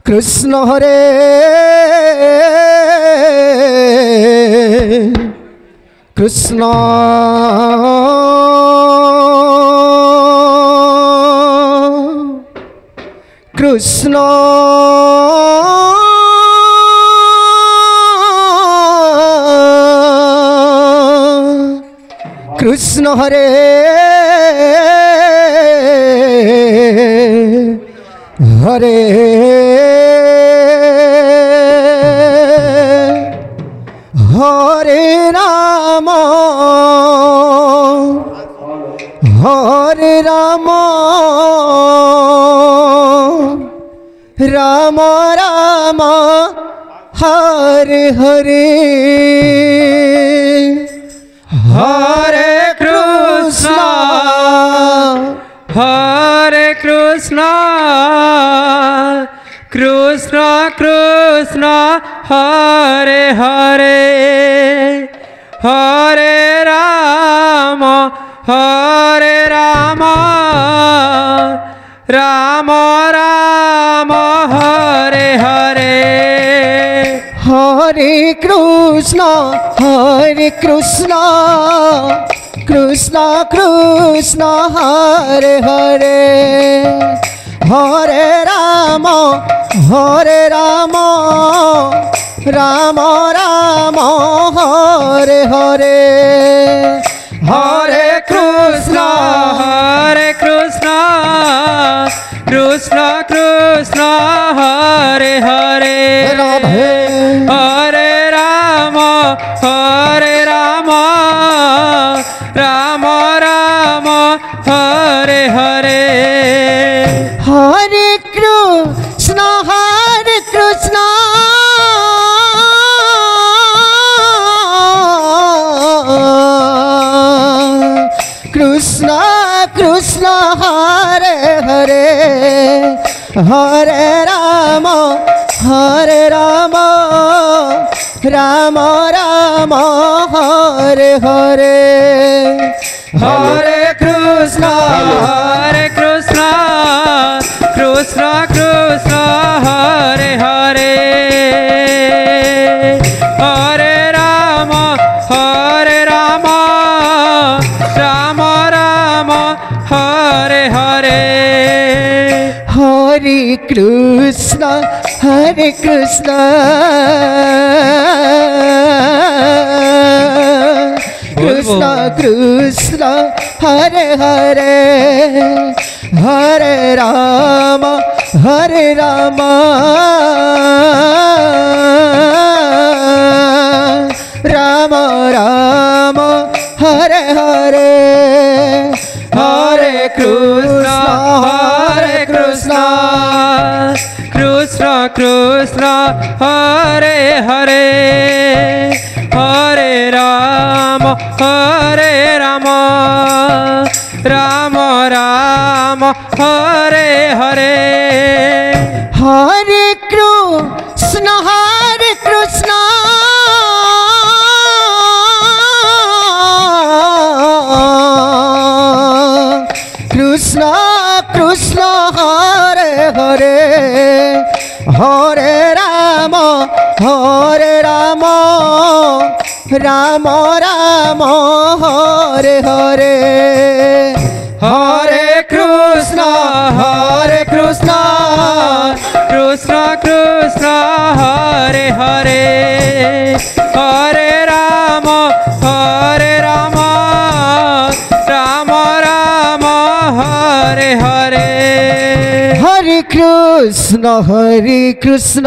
Krishna Hare Krishna Krishna Krishna Hare Hare Hare Ram Ram Ram Hare Hare Hare Krishna Krishna Krishna Hare Hare Hare Ram Ram Ram Hare Hare Hare Krishna Krishna Krishna Hare Hare Hare Ram Ram Ram Hare Hare Hare Krishna Krishna Krishna Hare Hare Hare Ram Ram Ram Hare Hare Hare Krishna Krishna Krishna Hare Hare Hare Ram Ram Ram Hare Hare Hare Krishna Krishna Krishna Hare Hare Hare Ram Ram Ram Hare Hare Hare Krishna Krishna Krishna Hare Hare Hare Ram Ram Ram Hare Hare Hare Krishna Krishna Krishna Hare Hare Hare Ram Ram Ram Hare Hare Hare Krishna Krishna Krishna Hare Hare Hare Ram Ram Ram Hare Hare Hare Krishna Krishna Krishna Hare Hare Hare Ram Ram Ram Hare Hare Hare Krishna